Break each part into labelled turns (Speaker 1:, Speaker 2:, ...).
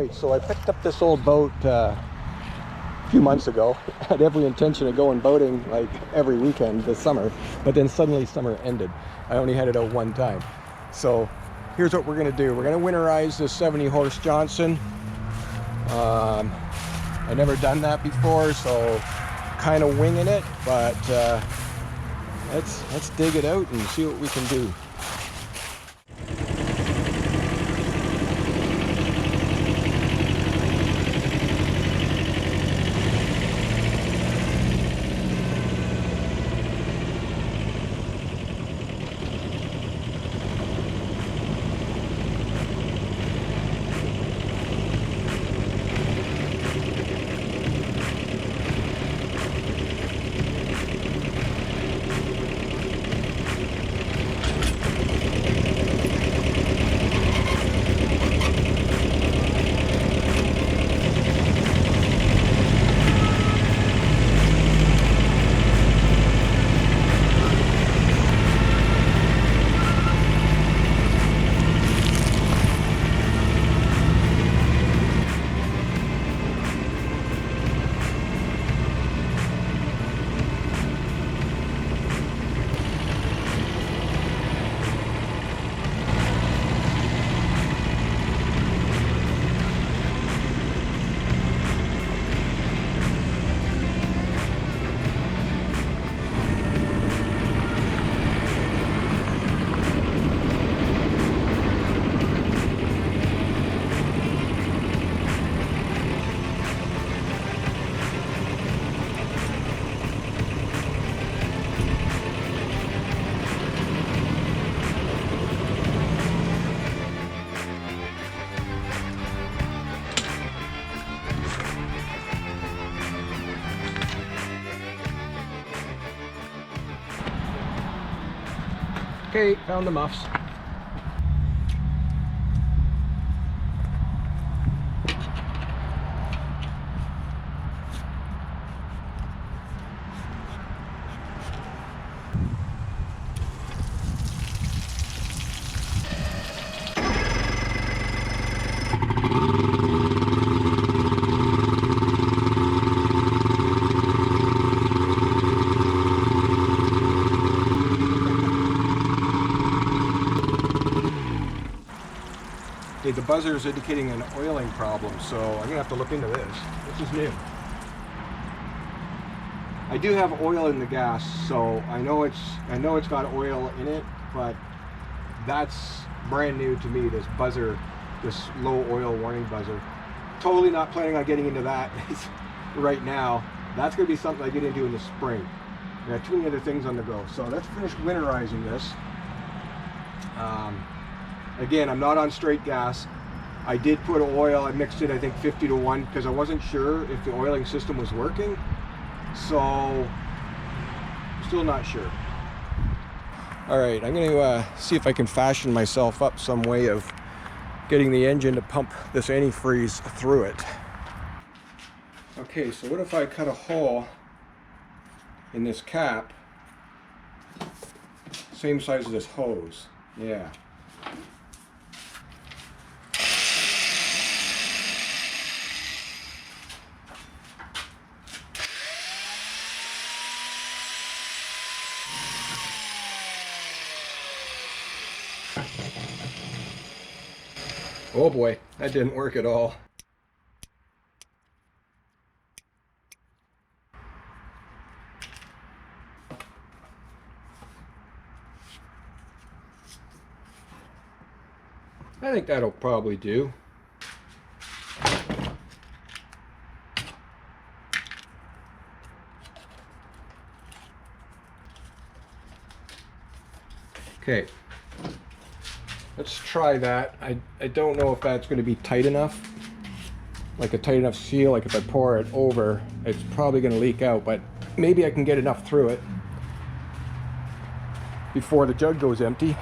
Speaker 1: Alright, so I picked up this old boat a few months ago. Had every intention of going boating like every weekend this summer, but then suddenly summer ended. I only had it out one time. So here's what we're going to do. We're going to winterize this 70 horse Johnson. I've never done that before, so kind of winging it, but let's dig it out and see what we can do. Okay, found the muffs. Okay, the buzzer is indicating an oiling problem, so I'm gonna have to look into this. This is new. I do have oil in the gas, so I know it's got oil in it, but that's brand new to me. This buzzer, this low oil warning buzzer. Totally not planning on getting into that right now. That's gonna be something I get into in the spring. I got too many other things on the go. So let's finish winterizing this. Again, I'm not on straight gas. I did put oil, I mixed it I think 50 to 1 because I wasn't sure if the oiling system was working. So, still not sure. Alright, I'm going to see if I can fashion myself up some way of getting the engine to pump this antifreeze through it. Okay, so what if I cut a hole in this cap, same size as this hose? Yeah. Oh boy, that didn't work at all. I think that'll probably do. Okay. Let's try that. I don't know if that's going to be tight enough, like a tight enough seal. Like if I pour it over, it's probably going to leak out, but maybe I can get enough through it before the jug goes empty.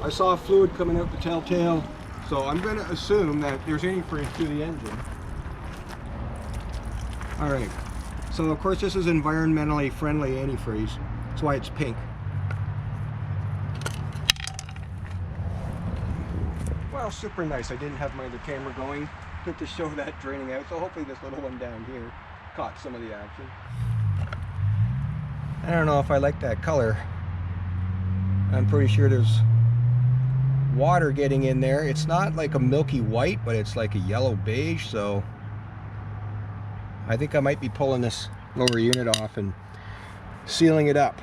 Speaker 1: I saw fluid coming out the telltale, so I'm going to assume that there's antifreeze through the engine. Alright, so of course this is environmentally friendly antifreeze. That's why it's pink. Well, super nice. I didn't have my other camera going to show that draining out, so hopefully this little one down here caught some of the action. I don't know if I like that color. I'm pretty sure there's water getting in there. It's not like a milky white, but it's like a yellow beige, so I think I might be pulling this lower unit off and sealing it up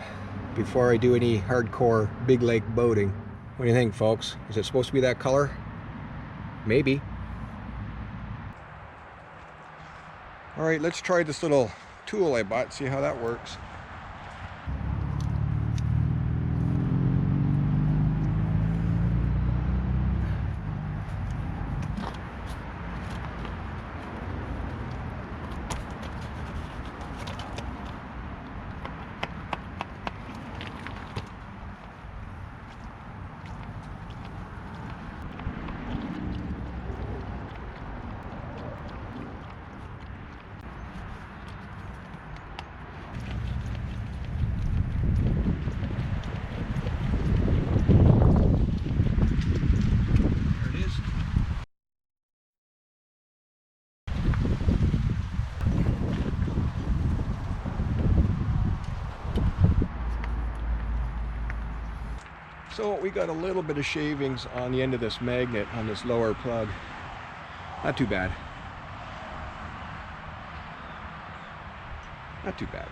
Speaker 1: before I do any hardcore big lake boating. What do you think, folks? Is it supposed to be that color? Maybe. All right, let's try this little tool I bought, see how that works. So we got a little bit of shavings on the end of this magnet on this lower plug. Not too bad. Not too bad.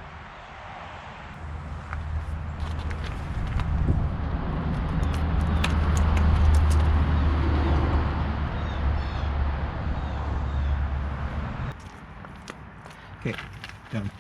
Speaker 1: Okay, done.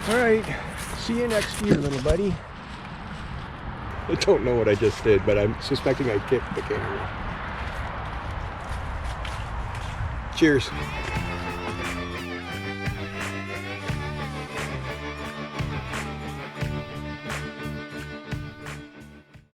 Speaker 1: Alright, see you next year, little buddy. I don't know what I just did, but I'm suspecting I kicked the camera. Cheers.